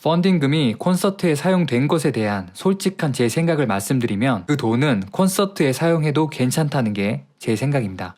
펀딩금이 콘서트에 사용된 것에 대한 솔직한 제 생각을 말씀드리면 그 돈은 콘서트에 사용해도 괜찮다는 게 제 생각입니다.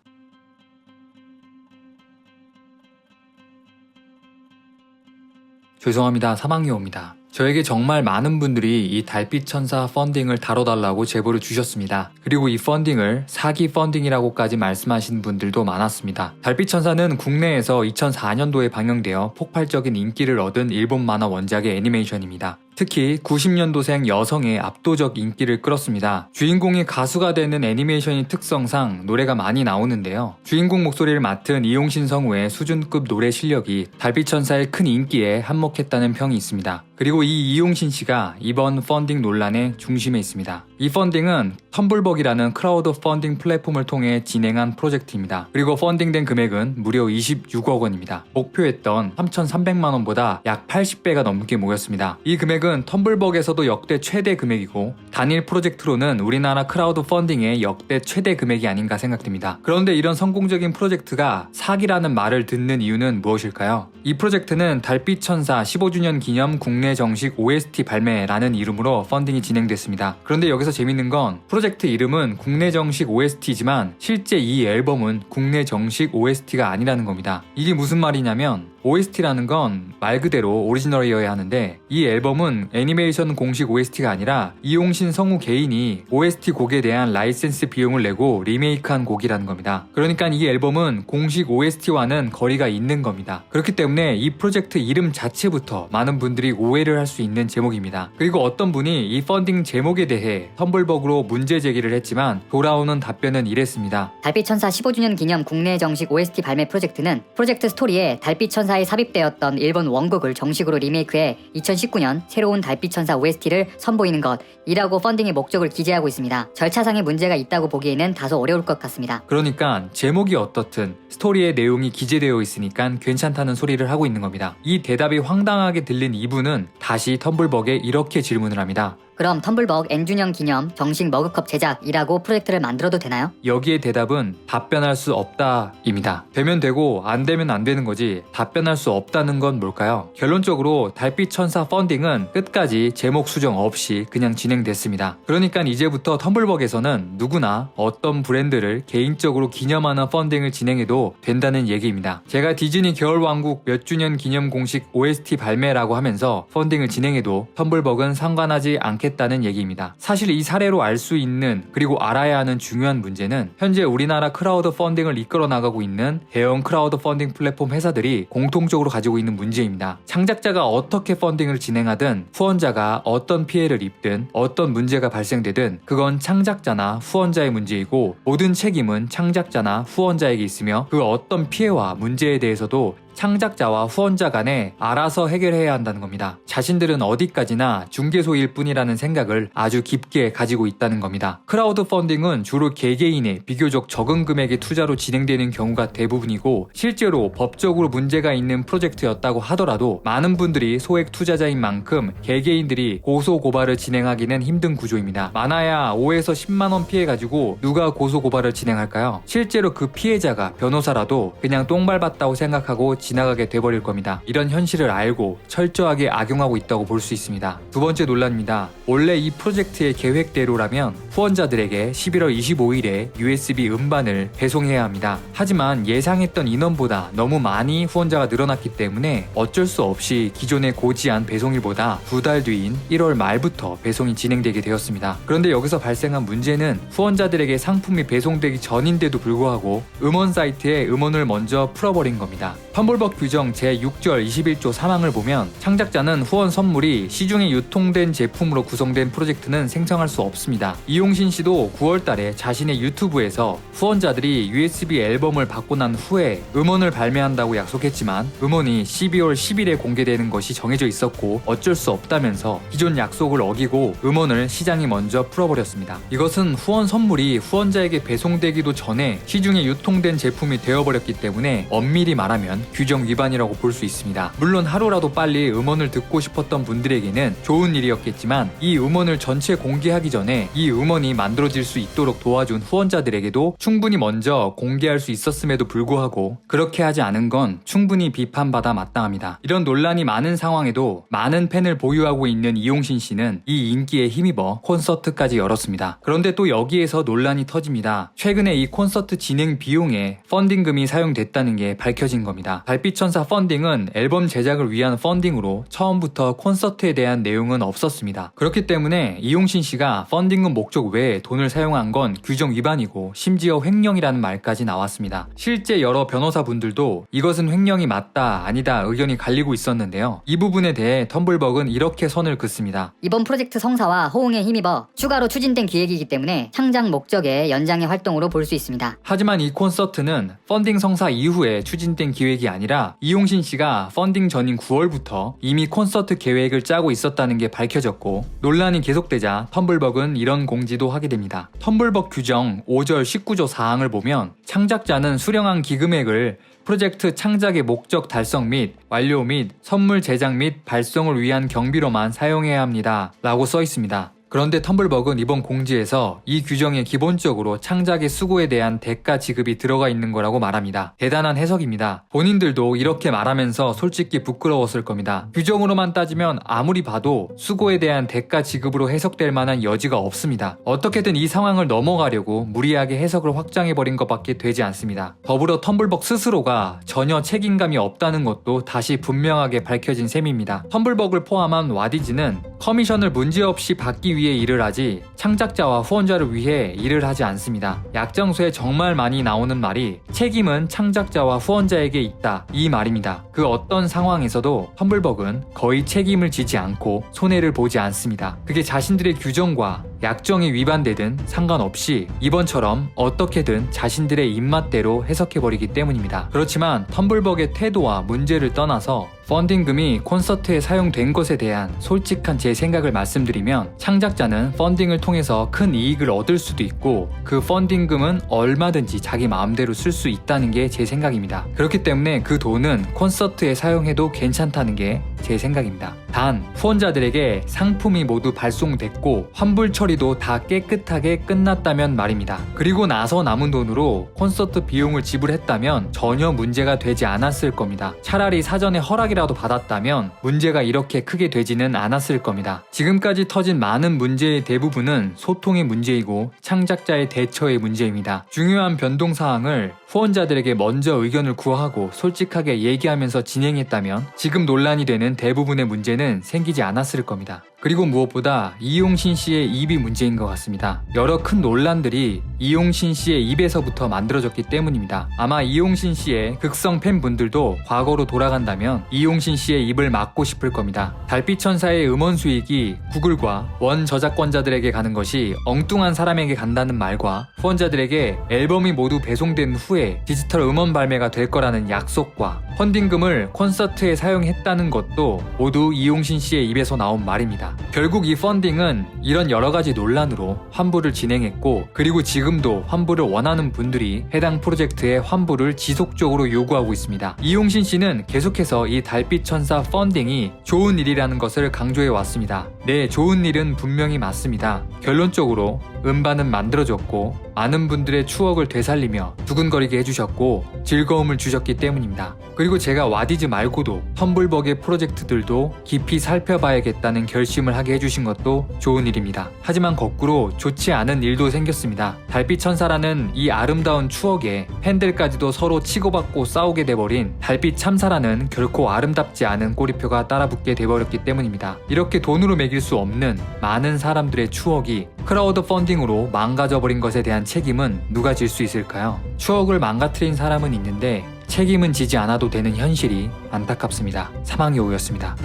죄송합니다. 사망여우입니다. 저에게 정말 많은 분들이 이 달빛천사 펀딩을 다뤄달라고 제보를 주셨습니다. 그리고 이 펀딩을 사기 펀딩이라고까지 말씀하신 분들도 많았습니다. 달빛천사는 국내에서 2004년도에 방영되어 폭발적인 인기를 얻은 일본 만화 원작의 애니메이션입니다. 특히 90년도생 여성의 압도적 인기를 끌었습니다. 주인공이 가수가 되는 애니메이션의 특성상 노래가 많이 나오는데요. 주인공 목소리를 맡은 이용신 성우의 수준급 노래 실력이 달빛천사의 큰 인기에 한몫했다는 평이 있습니다. 그리고 이 이용신 씨가 이번 펀딩 논란의 중심에 있습니다. 이 펀딩은 텀블벅이라는 크라우드 펀딩 플랫폼을 통해 진행한 프로젝트입니다. 그리고 펀딩된 금액은 무려 26억 원입니다. 목표했던 3,300만 원보다 약 80배가 넘게 모였습니다. 이 금액은 텀블벅에서도 역대 최대 금액이고 단일 프로젝트로는 우리나라 크라우드 펀딩의 역대 최대 금액이 아닌가 생각됩니다. 그런데 이런 성공적인 프로젝트가 사기라는 말을 듣는 이유는 무엇일까요? 이 프로젝트는 달빛천사 15주년 기념 국내 정식 OST 발매라는 이름으로 펀딩이 진행됐습니다. 그런데 여기서 재밌는 건 프로젝트 이름은 국내 정식 OST지만 실제 이 앨범은 국내 정식 OST가 아니라는 겁니다. 이게 무슨 말이냐면 OST라는 건 말 그대로 오리지널이어야 하는데 이 앨범은 애니메이션 공식 OST가 아니라 이용신 성우 개인이 OST 곡에 대한 라이센스 비용을 내고 리메이크한 곡이라는 겁니다. 그러니까 이 앨범은 공식 OST와는 거리가 있는 겁니다. 그렇기 때문에 이 프로젝트 이름 자체부터 많은 분들이 오해를 할 수 있는 제목입니다. 그리고 어떤 분이 이 펀딩 제목에 대해 텀블벅으로 문제 제기를 했지만 돌아오는 답변은 이랬습니다. 달빛천사 15주년 기념 국내 정식 OST 발매 프로젝트는 프로젝트 스토리에 달빛천사에 삽입되었던 일본 원곡을 정식으로 리메이크해 2019년 새로운 달빛천사 OST를 선보이는 것이라고 펀딩의 목적을 기재하고 있습니다. 절차상의 문제가 있다고 보기에는 다소 어려울 것 같습니다. 그러니까 제목이 어떻든 스토리의 내용이 기재되어 있으니까 괜찮다는 소리를 하고 있는 겁니다. 이 대답이 황당하게 들린 이분은 다시 텀블벅에 이렇게 질문을 합니다. 그럼 텀블벅 N주년 기념 정식 머그컵 제작이라고 프로젝트를 만들어도 되나요? 여기에 대답은 답변할 수 없다입니다. 되면 되고 안 되면 안 되는 거지 답변할 수 없다는 건 뭘까요? 결론적으로 달빛천사 펀딩은 끝까지 제목 수정 없이 그냥 진행됐습니다. 그러니까 이제부터 텀블벅에서는 누구나 어떤 브랜드를 개인적으로 기념하는 펀딩을 진행해도 된다는 얘기입니다. 제가 디즈니 겨울왕국 몇 주년 기념 공식 OST 발매라고 하면서 펀딩을 진행해도 텀블벅은 상관하지 않겠다는 얘기입니다. 사실 이 사례로 알 수 있는 그리고 알아야 하는 중요한 문제는 현재 우리나라 크라우드 펀딩을 이끌어 나가고 있는 대형 크라우드 펀딩 플랫폼 회사들이 공통적으로 가지고 있는 문제입니다. 창작자가 어떻게 펀딩을 진행하든 후원자가 어떤 피해를 입든 어떤 문제가 발생되든 그건 창작자나 후원자의 문제이고 모든 책임은 창작자나 후원자에게 있으며 그 어떤 피해와 문제에 대해서도 창작자와 후원자 간에 알아서 해결해야 한다는 겁니다. 자신들은 어디까지나 중개소일 뿐이라는 생각을 아주 깊게 가지고 있다는 겁니다. 크라우드 펀딩은 주로 개개인의 비교적 적은 금액의 투자로 진행되는 경우가 대부분이고 실제로 법적으로 문제가 있는 프로젝트였다고 하더라도 많은 분들이 소액 투자자인 만큼 개개인들이 고소고발을 진행하기는 힘든 구조입니다. 많아야 5에서 10만원 피해가지고 누가 고소고발을 진행할까요? 실제로 그 피해자가 변호사라도 그냥 똥 밟았다고 생각하고 지나가게 돼버릴 겁니다. 이런 현실을 알고 철저하게 악용하고 있다고 볼 수 있습니다. 두 번째 논란입니다. 원래 이 프로젝트의 계획대로라면 후원자들에게 11월 25일에 USB 음반을 배송해야 합니다. 하지만 예상했던 인원보다 너무 많이 후원자가 늘어났기 때문에 어쩔 수 없이 기존에 고지한 배송일보다 2달 뒤인 1월 말부터 배송이 진행되게 되었습니다. 그런데 여기서 발생한 문제는 후원자들에게 상품이 배송되기 전인데도 불구하고 음원 사이트에 음원을 먼저 풀어버린 겁니다. 텀블벅 규정 제6절 21조 3항을 보면 창작자는 후원 선물이 시중에 유통된 제품으로 구성된 프로젝트는 생성할 수 없습니다. 이용신 씨도 9월 달에 자신의 유튜브에서 후원자들이 USB 앨범을 받고 난 후에 음원을 발매한다고 약속했지만 음원이 12월 10일에 공개되는 것이 정해져 있었고 어쩔 수 없다면서 기존 약속을 어기고 음원을 시장에 먼저 풀어버렸습니다. 이것은 후원 선물이 후원자에게 배송되기도 전에 시중에 유통된 제품이 되어버렸기 때문에 엄밀히 말하면 규정 위반이라고 볼 수 있습니다. 물론 하루라도 빨리 음원을 듣고 싶었던 분들에게는 좋은 일이었겠지만 이 음원을 전체 공개하기 전에 이 음원이 만들어질 수 있도록 도와준 후원자들에게도 충분히 먼저 공개할 수 있었음에도 불구하고 그렇게 하지 않은 건 충분히 비판받아 마땅합니다. 이런 논란이 많은 상황에도 많은 팬을 보유하고 있는 이용신 씨는 이 인기에 힘입어 콘서트까지 열었습니다. 그런데 또 여기에서 논란이 터집니다. 최근에 이 콘서트 진행 비용에 펀딩금이 사용됐다는 게 밝혀진 겁니다. 달빛천사 펀딩은 앨범 제작을 위한 펀딩으로 처음부터 콘서트에 대한 내용은 없었습니다. 그렇기 때문에 이용신 씨가 펀딩금 목적 외에 돈을 사용한 건 규정 위반이고 심지어 횡령이라는 말까지 나왔습니다. 실제 여러 변호사분들도 이것은 횡령이 맞다 아니다 의견이 갈리고 있었는데요. 이 부분에 대해 텀블벅은 이렇게 선을 긋습니다. 이번 프로젝트 성사와 호응에 힘입어 추가로 추진된 기획이기 때문에 창작 목적의 연장의 활동으로 볼 수 있습니다. 하지만 이 콘서트는 펀딩 성사 이후에 추진된 기획이 아니라 이용신 씨가 펀딩 전인 9월부터 이미 콘서트 계획을 짜고 있었다는 게 밝혀졌고 논란이 계속되자 텀블벅은 이런 공지도 하게 됩니다. 텀블벅 규정 5절 19조 사항을 보면 창작자는 수령한 기금액을 프로젝트 창작의 목적 달성 및 완료 및 선물 제작 및 발송을 위한 경비로만 사용해야 합니다. 라고 써 있습니다. 그런데 텀블벅은 이번 공지에서 이 규정에 기본적으로 창작의 수고에 대한 대가 지급이 들어가 있는 거라고 말합니다. 대단한 해석입니다. 본인들도 이렇게 말하면서 솔직히 부끄러웠을 겁니다. 규정으로만 따지면 아무리 봐도 수고에 대한 대가 지급으로 해석될 만한 여지가 없습니다. 어떻게든 이 상황을 넘어가려고 무리하게 해석을 확장해버린 것밖에 되지 않습니다. 더불어 텀블벅 스스로가 전혀 책임감이 없다는 것도 다시 분명하게 밝혀진 셈입니다. 텀블벅을 포함한 와디즈는 커미션을 문제없이 받기 위해 일을 하지 창작자와 후원자를 위해 일을 하지 않습니다. 약정서에 정말 많이 나오는 말이 책임은 창작자와 후원자에게 있다 이 말입니다. 그 어떤 상황에서도 텀블벅은 거의 책임을 지지 않고 손해를 보지 않습니다. 그게 자신들의 규정과 약정에 위반되든 상관없이 이번처럼 어떻게든 자신들의 입맛대로 해석해버리기 때문입니다. 그렇지만 텀블벅의 태도와 문제를 떠나서 펀딩금이 콘서트에 사용된 것에 대한 솔직한 제 생각을 말씀드리면 창작자는 펀딩을 통해서 큰 이익을 얻을 수도 있고 그 펀딩금은 얼마든지 자기 마음대로 쓸 수 있다는 게 제 생각입니다. 그렇기 때문에 그 돈은 콘서트에 사용해도 괜찮다는 게 제 생각입니다. 단 후원자들에게 상품이 모두 발송됐고 환불 처리도 다 깨끗하게 끝났다면 말입니다. 그리고 나서 남은 돈으로 콘서트 비용을 지불했다면 전혀 문제가 되지 않았을 겁니다. 차라리 사전에 허락이라도 받았다면 문제가 이렇게 크게 되지는 않았을 겁니다. 지금까지 터진 많은 문제의 대부분은 소통의 문제이고 창작자의 대처의 문제입니다. 중요한 변동사항을 후원자들에게 먼저 의견을 구하고 솔직하게 얘기하면서 진행했다면 지금 논란이 되는 대부분의 문제는 생기지 않았을 겁니다. 그리고 무엇보다 이용신 씨의 입이 문제인 것 같습니다. 여러 큰 논란들이 이용신 씨의 입에서부터 만들어졌기 때문입니다. 아마 이용신 씨의 극성 팬분들도 과거로 돌아간다면 이용신 씨의 입을 막고 싶을 겁니다. 달빛천사의 음원 수익이 구글과 원 저작권자들에게 가는 것이 엉뚱한 사람에게 간다는 말과 후원자들에게 앨범이 모두 배송된 후에 디지털 음원 발매가 될 거라는 약속과 펀딩금을 콘서트에 사용했다는 것도 모두 이용신 씨의 입에서 나온 말입니다. 결국 이 펀딩은 이런 여러가지 논란으로 환불을 진행했고 그리고 지금도 환불을 원하는 분들이 해당 프로젝트의 환불을 지속적으로 요구하고 있습니다. 이용신 씨는 계속해서 이 달빛천사 펀딩이 좋은 일이라는 것을 강조해 왔습니다. 네, 좋은 일은 분명히 맞습니다. 결론적으로 음반은 만들어졌고 많은 분들의 추억을 되살리며 두근거리게 해주셨고 즐거움을 주셨기 때문입니다. 그리고 제가 와디즈 말고도 텀블벅의 프로젝트들도 깊이 살펴봐야겠다는 결심을 하게 해주신 것도 좋은 일입니다. 하지만 거꾸로 좋지 않은 일도 생겼습니다. 달빛천사라는 이 아름다운 추억에 팬들까지도 서로 치고받고 싸우게 돼버린 달빛 참사라는 결코 아름답지 않은 꼬리표가 따라붙게 돼버렸기 때문입니다. 이렇게 돈으로 매길 수 없는 많은 사람들의 추억이 크라우드 펀딩으로 망가져버린 것에 대한 책임은 누가 질 수 있을까요? 추억을 망가뜨린 사람은 있는데 책임은 지지 않아도 되는 현실이 안타깝습니다. 사망여우였습니다.